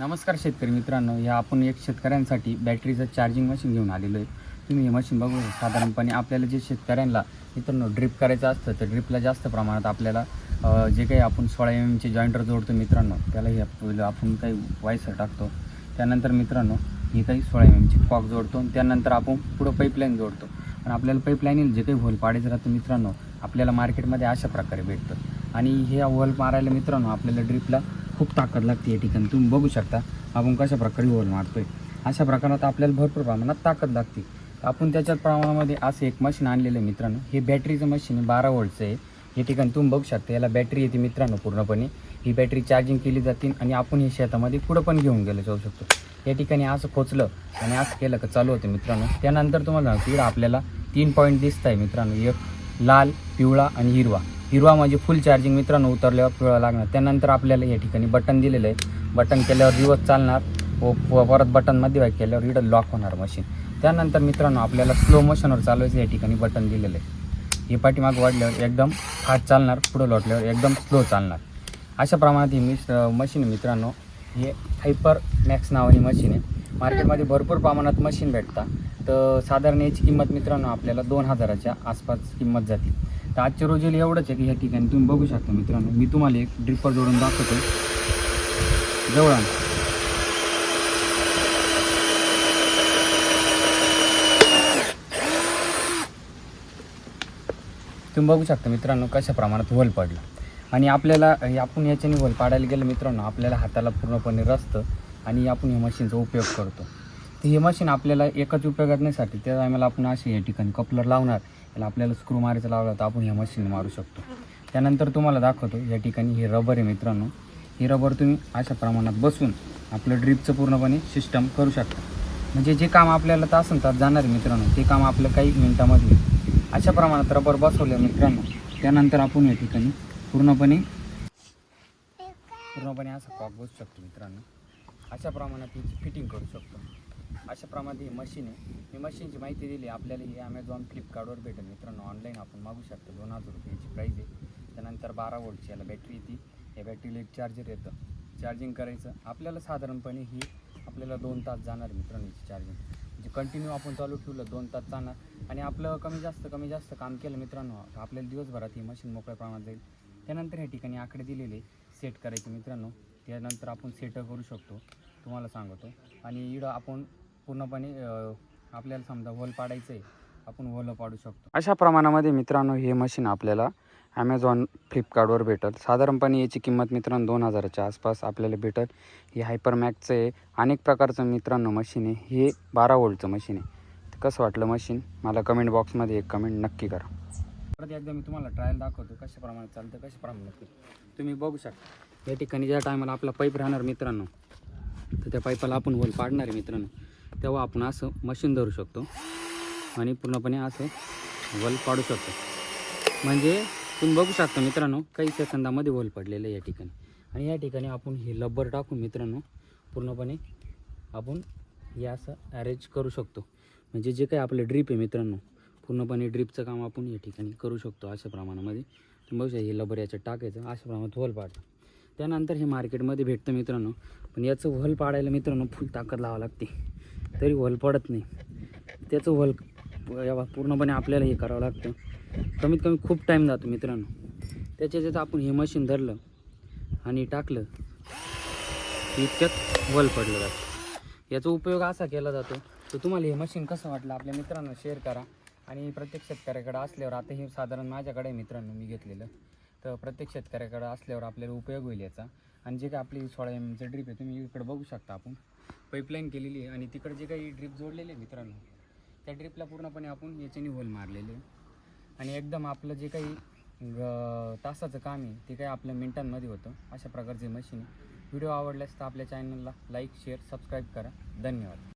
नमस्कार शेतकरी मित्रांनो, या आपण एक शेतकऱ्यांसाठी बॅटरीचं चार्जिंग मशीन घेऊन आलेलो आहे. तुम्ही हे मशीन बघू साधारणपणे आपल्याला जे शेतकऱ्यांना मित्रांनो ड्रिप करायचं असतं तर ड्रिपला जास्त प्रमाणात आपल्याला जे काही आपण 16 mm चे जॉईंटर जोडतो मित्रांनो, त्याला हे आपण काही वायसर टाकतो. त्यानंतर मित्रांनो ही काही 16 mm ची कॉक जोडतो आणि त्यानंतर आपण पुढं पाईपलाईन जोडतो. आणि आपल्याला पाईपलाईनीला जे काही होल पाडायचं राहतं मित्रांनो, आपल्याला मार्केटमध्ये अशा प्रकारे भेटतं. आणि हे होल मारायला मित्रांनो आपल्याला ड्रिपला खूप ताकद लागते. या ठिकाणी तुम्ही बघू शकता आपण कशा प्रकारे होल मारतोय. अशा प्रकारात आपल्याला भरपूर प्रमाणात ताकद लागते. आपण त्याच्याच प्रमाणामध्ये असं एक मशीन आणलेलं आहे मित्रांनो. हे बॅटरीचं मशीन आहे, 12 वोल्टचं आहे. या ठिकाणी तुम्ही बघू शकता याला बॅटरी येते मित्रांनो. पूर्णपणे ही बॅटरी चार्जिंग केली जाते आणि आपण हे शेतामध्ये पुढं पण घेऊन गेलं जाऊ शकतो. या ठिकाणी असं खोचलं आणि असं केलं का चालू होतं मित्रांनो. त्यानंतर तुम्हाला इकडं आपल्याला 3 पॉईंट दिसत आहे मित्रांनो, एक लाल, पिवळा आणि हिरवा. हिरवा म्हणजे फुल चार्जिंग मित्रांनो, उतरल्यावर पिवळा लागणार. त्यानंतर आपल्याला या ठिकाणी बटन दिलेलं आहे. बटन केल्यावर रिवर्स चालणार व परत बटनमध्ये वाईक केल्यावर इकडं लॉक होणार मशीन. त्यानंतर मित्रांनो आपल्याला स्लो मोशनवर चालवायचं या ठिकाणी बटन दिलेलं आहे. हे पाठीमाग वाढल्यावर एकदम फास्ट चालणार, पुढं लोटल्यावर एकदम स्लो चालणार. अशा प्रमाणात ही मशीन मित्रांनो, हे हायपर मॅक्स नावानी मशीन आहे. मार्केटमध्ये भरपूर प्रमाणात मशीन भेटतात. तर साधारण याची किंमत मित्रांनो आपल्याला 2000च्या आसपास किंमत जाते. तर आजच्या रोजीला एवढंच आहे की या ठिकाणी तुम्ही बघू शकता मित्रांनो. मी तुम्हाला एक ड्रिपर जोडून दाखवतो. जवळ आण. तुम्ही बघू शकता मित्रांनो कशा प्रमाणात होल पडला. आणि आपल्याला आपण याच्याने होल पाडायला गेलं मित्रांनो, आपल्याला हाताला पूर्णपणे रचतं आणि आपण या मशीनचा उपयोग करतो. तर हे मशीन आपल्याला एकच उपयोगात नाहीसाठी त्या टायमाला आपण असे या ठिकाणी कपलर लावणार, त्याला आपल्याला स्क्रू मारायचं लावला तर आपण ह्या मशीनने मारू शकतो. त्यानंतर तुम्हाला दाखवतो या ठिकाणी हे रबर आहे मित्रांनो. हे रबर तुम्ही अशा प्रमाणात बसून आपलं ड्रिपचं पूर्णपणे सिस्टम करू शकता. म्हणजे जे काम आपल्याला तासंतास जाणार आहे मित्रांनो, ते काम आपलं काही मिनटामध्ये अशा प्रमाणात रबर बसवलं मित्रांनो. त्यानंतर आपण या ठिकाणी पूर्णपणे असं कॉक बसू शकतो मित्रांनो. अशा प्रमाणात याची फिटिंग करू शकतो. अशा प्रमाणे ही मशीन आहे. मी मशीनची माहिती दिली आपल्याला. ही Amazon फ्लिपकार्टवर भेटेल मित्रांनो. ऑनलाईन आपण मागू शकतो. 2000 रुपयाची प्राईज आहे. त्यानंतर 12 वोल्टची याला बॅटरी येते. या बॅटरीला एक चार्जर येतं. चार्जिंग करायचं आपल्याला साधारणपणे ही आपल्याला 2 तास जाणार मित्रांनो याची चार्जिंग. म्हणजे कंटिन्यू आपण चालू ठेवलं 2 तास जाणार. आणि आपलं कमी जास्त काम केलं मित्रांनो, आपल्याला दिवसभरात ही मशीन मोकळ्या प्रमाणात जाईल. त्यानंतर या ठिकाणी आकडे दिलेले सेट करायचे मित्रांनो. त्यानंतर आपण सेट करू शकतो तुम्हाला सांगतो. आणि इकडं आपण पूर्णपणे आपल्याला समजा होल पाडायचं आहे, आपण होल पाडू शकतो. अशा प्रमाणामध्ये मित्रांनो हे मशीन आपल्याला Amazon फ्लिपकार्टवर भेटेल. साधारणपणे याची किंमत मित्रांनो 2000च्या आसपास आपल्याला भेटेल. हे हायपरमॅक्सचं आहे. अनेक प्रकारचं मित्रांनो मशीन आहे. हे 12 वोल्टचं मशीन आहे. तर कसं वाटलं मशीन मला कमेंट बॉक्समध्ये एक कमेंट नक्की करा. परत एकदा मी तुम्हाला ट्रायल दाखवतो कशा प्रमाणात चालतं, कशा प्रमाणात तुम्ही बघू शकता. या ठिकाणी ज्या टायमाला आपला पाईप राहणार मित्रांनो, तर त्या पाईपाला आपण होल पाडणार आहे मित्रांनो, तेव्हा आपण असं मशीन धरू शकतो आणि पूर्णपणे असं होल पाडू शकतो. म्हणजे तुम्ही बघू शकता मित्रांनो काही सेकंदामध्ये होल पडलेलं आहे या ठिकाणी. आणि या ठिकाणी आपण हे रबर टाकून मित्रांनो पूर्णपणे आपण हे असं अरेंज करू शकतो. म्हणजे जे काही आपलं ड्रीप आहे मित्रांनो, पूर्णपणे ड्रीपचं काम आपण या ठिकाणी करू शकतो. अशा प्रमाणामध्ये तुम्ही बघू शकता हे रबर याच्यात टाकायचं, अशा प्रमाणात होल पाडतं. त्यानंतर हे मार्केटमध्ये भेटतं मित्रांनो. पण याचं होल पाडायला मित्रांनो फुल ताकद लावावं लागते, तरी होल पडत नाही. त्याचं होल पूर्णपणे आपल्याला हे करावं लागतं. कमीत कमी खूप टाईम जातो मित्रांनो. त्याच्यात आपण हे मशीन धरलं आणि टाकलं इतक्यात होल पडलं जातं. याचा उपयोग असा केला जातो. तर तुम्हाला हे मशीन कसं वाटलं आपल्या मित्रांनो शेअर करा. आणि प्रत्येक शेतकऱ्याकडे असल्यावर, आता हे साधारण माझ्याकडे मित्रांनो मी घेतलेलं, तर प्रत्येक शेतकऱ्याकडे असल्यावर आपल्याला उपयोग होईल याचा. आणि जे काही आपली 16 mm ड्रीप आहे तुम्ही इकडे बघू शकता, आपण पाईपलाईन केलेली आहे. आणि तिकडे जे काही ड्रीप जोडलेले आहे मित्रांनो, त्या ड्रीपला पूर्णपणे आपण याच्याने होल मारलेले आहे. आणि एकदम आपलं जे काही तासाचं काम आहे ते काही आपल्या मिनिटांमध्ये होतं. अशा प्रकारचे मशीन. व्हिडिओ आवडल्यास तर आपल्या चॅनलला लाईक, शेअर, सबस्क्राईब करा. धन्यवाद.